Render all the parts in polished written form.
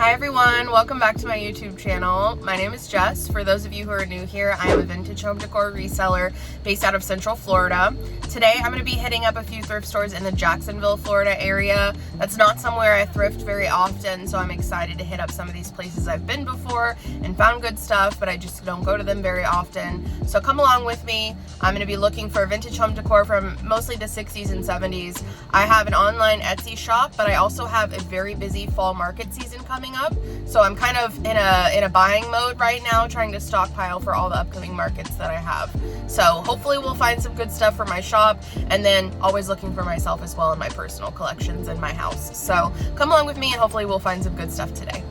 Hi everyone, welcome back to my YouTube channel. My name is Jess. For those of you who are new here, I am a vintage home decor reseller based out of Central Florida. Today I'm going to be hitting up a few thrift stores in the Jacksonville, Florida area. That's not somewhere I thrift very often, so I'm excited to hit up some of these places I've been before and found good stuff, but I just don't go to them very often. So come along with me. I'm going to be looking for vintage home decor from mostly the 60s and 70s. I have an online Etsy shop, but I also have a very busy fall market season coming up, so I'm kind of in a buying mode right now, trying to stockpile for all the upcoming markets that I have. So hopefully we'll find some good stuff for my shop, and then always looking for myself as well in my personal collections in my house. So come along with me and hopefully we'll find some good stuff today.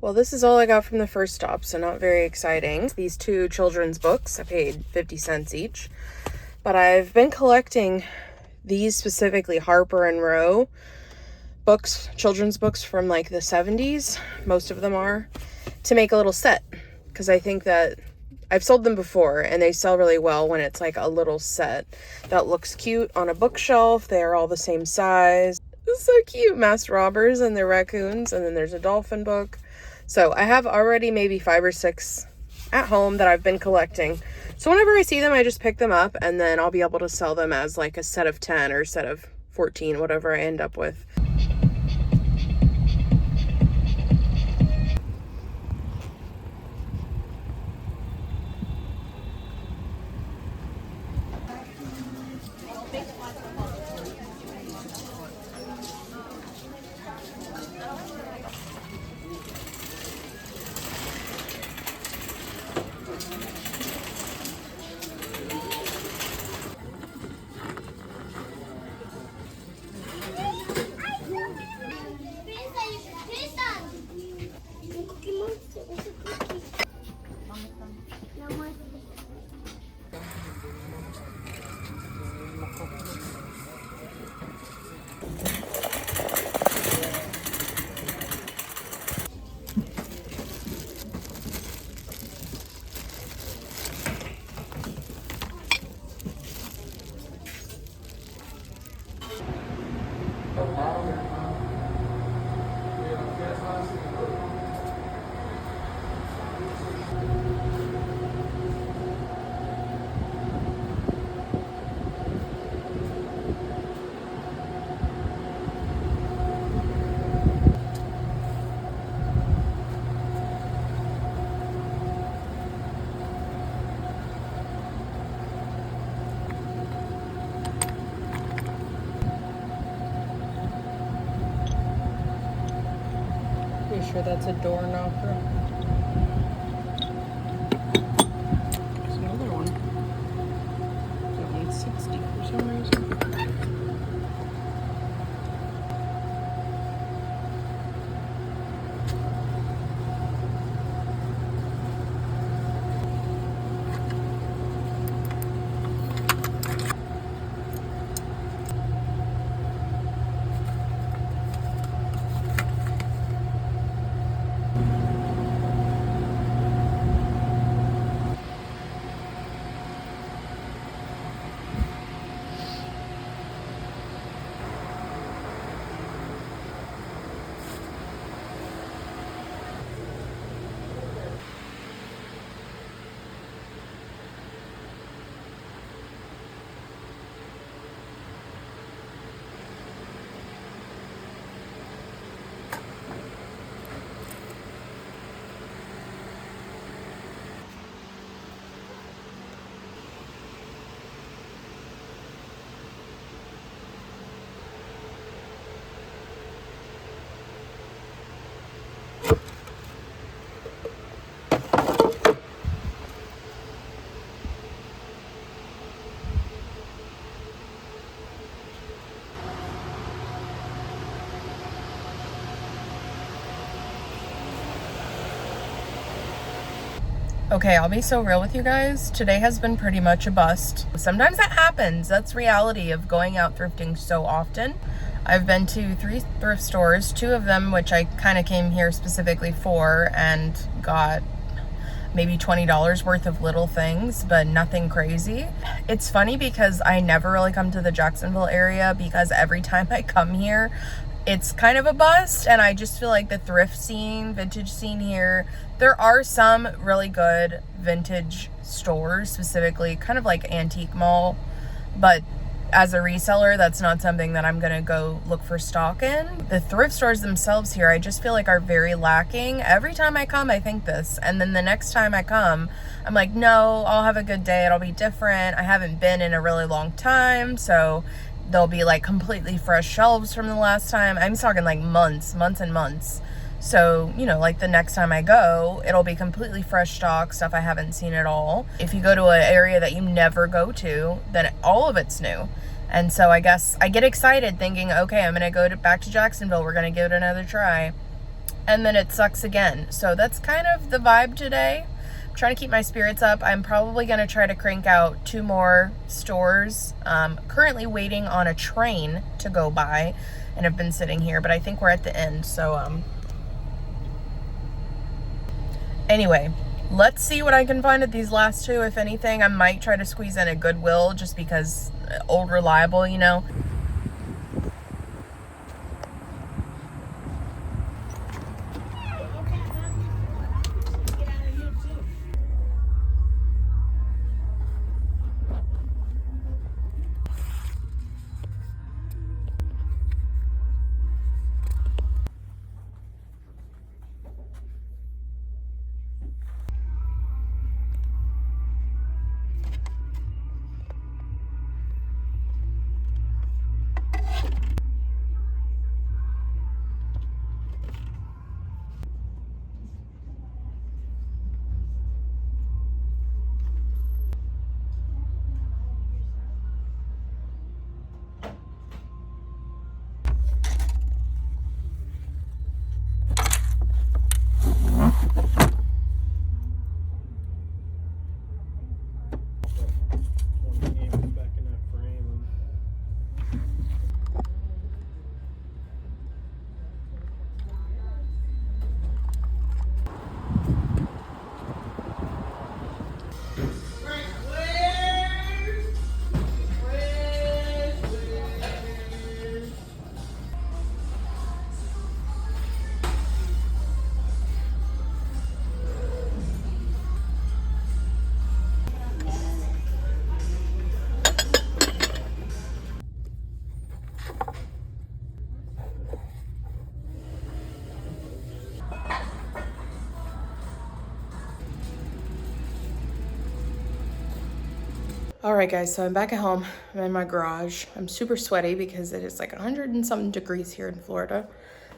Well, this is all I got from the first stop, so not very exciting. These two children's books, I paid 50 cents each. But I've been collecting these specifically Harper and Row books, children's books from like the 70s, most of them are, to make a little set. Because I think that I've sold them before and they sell really well when it's like a little set that looks cute on a bookshelf. They are all the same size. It's so cute. Masked robbers and their raccoons, and then there's a dolphin book. So I have already maybe 5 or 6 at home that I've been collecting. So whenever I see them, I just pick them up, and then I'll be able to sell them as like a set of 10 or set of 14, whatever I end up with. Sure that's a door knocker. There's another one. That one's 60 for some reason. Okay, I'll be so real with you guys. Today has been pretty much a bust. Sometimes that happens. That's reality of going out thrifting so often. I've been to 3 thrift stores, 2 of them which I kind of came here specifically for, and got maybe $20 worth of little things, but nothing crazy. It's funny because I never really come to the Jacksonville area because every time I come here, it's kind of a bust, and I just feel like the thrift scene, vintage scene here, there are some really good vintage stores, specifically kind of like antique mall, but as a reseller, that's not something that I'm gonna go look for stock in. The thrift stores themselves here, I just feel like are very lacking. Every time I come, I think this, and then the next time I come, I'm like, no, I'll have a good day, it'll be different. I haven't been in a really long time, so there'll be like completely fresh shelves from the last time. I'm talking like months and months. So, you know, like the next time I go, it'll be completely fresh stock, stuff I haven't seen at all. If you go to an area that you never go to, then all of it's new. And so I guess I get excited thinking, okay, I'm gonna go back to Jacksonville, we're gonna give it another try. And then it sucks again. So that's kind of the vibe today. I'm trying to keep my spirits up. I'm probably gonna try to crank out 2 more stores. Currently waiting on a train to go by, and have been sitting here, but I think we're at the end, so anyway, let's see what I can find at these last 2. If anything, I might try to squeeze in a Goodwill just because old reliable, you know. All right, guys, so I'm back at home. I'm in my garage. I'm super sweaty because it is like 100 and something degrees here in Florida.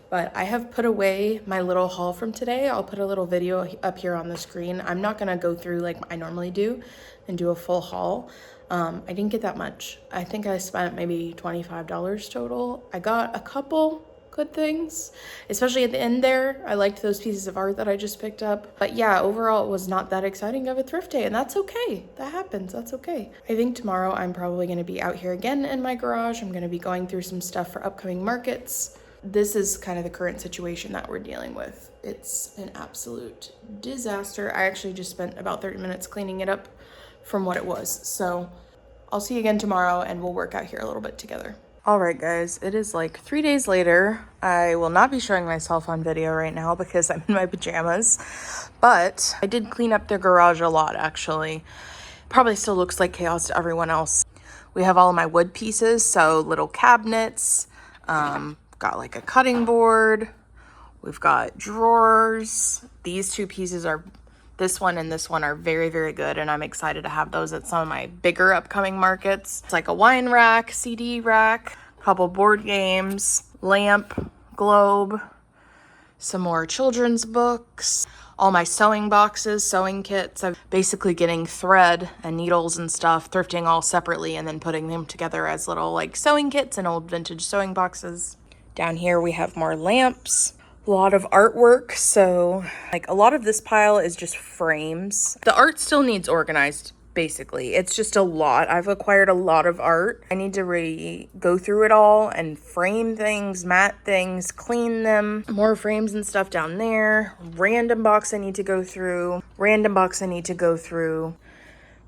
But I have put away my little haul from today. I'll put a little video up here on the screen. I'm not gonna go through like I normally do and do a full haul. I didn't get that much. I think I spent maybe $25 total. I got a couple good things, especially at the end there. I liked those pieces of art that I just picked up. But yeah, overall it was not that exciting of a thrift day, and that's okay. That happens, that's okay. I think tomorrow I'm probably gonna be out here again in my garage. I'm gonna be going through some stuff for upcoming markets. This is kind of the current situation that we're dealing with. It's an absolute disaster. I actually just spent about 30 minutes cleaning it up from what it was. So I'll see you again tomorrow and we'll work out here a little bit together. All right, guys, it is like 3 days later. I will not be showing myself on video right now because I'm in my pajamas, but I did clean up the garage a lot, actually. Probably still looks like chaos to everyone else. We have all of my wood pieces, so little cabinets, got like a cutting board. We've got drawers. These 2 pieces are, this one and this one are very, very good, and I'm excited to have those at some of my bigger upcoming markets. It's like a wine rack, CD rack, a couple board games, lamp, globe, some more children's books, all my sewing boxes, sewing kits. I'm basically getting thread and needles and stuff, thrifting all separately, and then putting them together as little like sewing kits and old vintage sewing boxes. Down here we have more lamps, A lot of artwork, so like a lot of this pile is just frames. The art still needs organized, basically. It's just a lot. I've acquired a lot of art. I need to go through it all and frame things, mat things, clean them. More frames and stuff down there. Random box I need to go through. Random box I need to go through.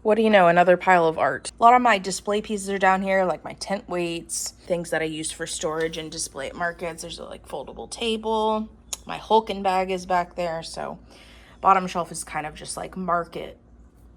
What do you know, another pile of art. A lot of my display pieces are down here, like my tent weights, things that I use for storage and display at markets. There's a like foldable table. My Hulkin bag is back there. So bottom shelf is kind of just like market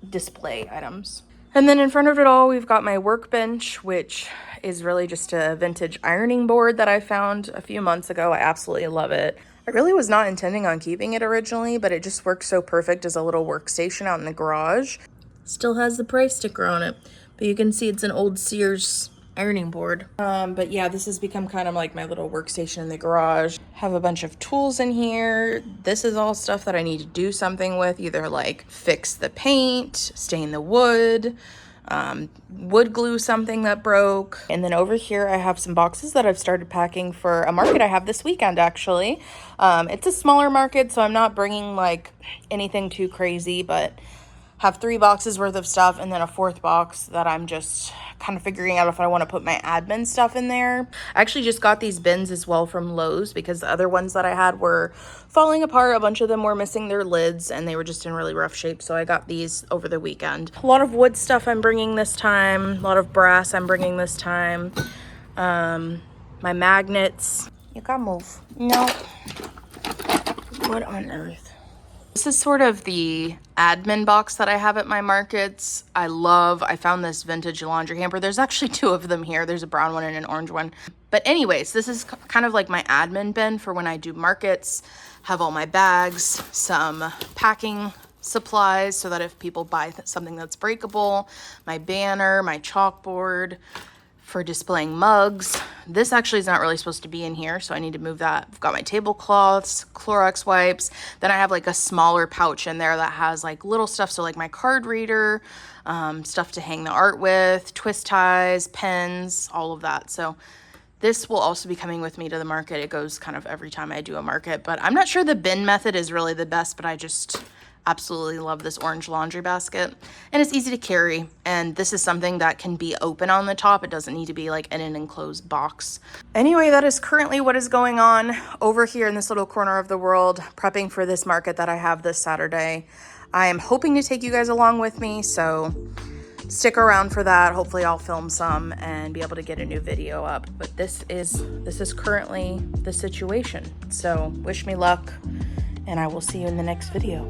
display items. And then in front of it all, we've got my workbench, which is really just a vintage ironing board that I found a few months ago. I absolutely love it. I really was not intending on keeping it originally, but it just works so perfect as a little workstation out in the garage. Still has the price sticker on it, but you can see it's an old Sears ironing board. But yeah, this has become kind of like my little workstation in the garage. Have a bunch of tools in here. This is all stuff that I need to do something with, either like fix the paint, stain the wood, wood glue something that broke. And then over here I have some boxes that I've started packing for a market I have this weekend, actually. It's a smaller market, so I'm not bringing like anything too crazy, but have 3 boxes worth of stuff and then a 4th box that I'm just kind of figuring out if I want to put my admin stuff in there. I actually just got these bins as well from Lowe's because the other ones that I had were falling apart. A bunch of them were missing their lids and they were just in really rough shape. So I got these over the weekend. A lot of wood stuff I'm bringing this time. A lot of brass I'm bringing this time. My magnets. You gotta move. No. What on earth? This is sort of the admin box that I have at my markets. I found this vintage laundry hamper. There's actually 2 of them here. There's a brown one and an orange one. But anyways, this is kind of like my admin bin for when I do markets. Have all my bags, some packing supplies so that if people buy something that's breakable, my banner, my chalkboard, for displaying mugs. This actually is not really supposed to be in here, so I need to move that. I've got my tablecloths, Clorox wipes. Then I have like a smaller pouch in there that has like little stuff, so like my card reader, stuff to hang the art with, twist ties, pens, all of that. So this will also be coming with me to the market. It goes kind of every time I do a market, but I'm not sure the bin method is really the best, but I just absolutely love this orange laundry basket, and it's easy to carry, and this is something that can be open on the top. It doesn't need to be like in an enclosed box. Anyway, that is currently what is going on over here in this little corner of the world, prepping for this market that I have this Saturday. I am hoping to take you guys along with me, so stick around for that. Hopefully I'll film some and be able to get a new video up, but this is currently the situation. So wish me luck, and I will see you in the next video.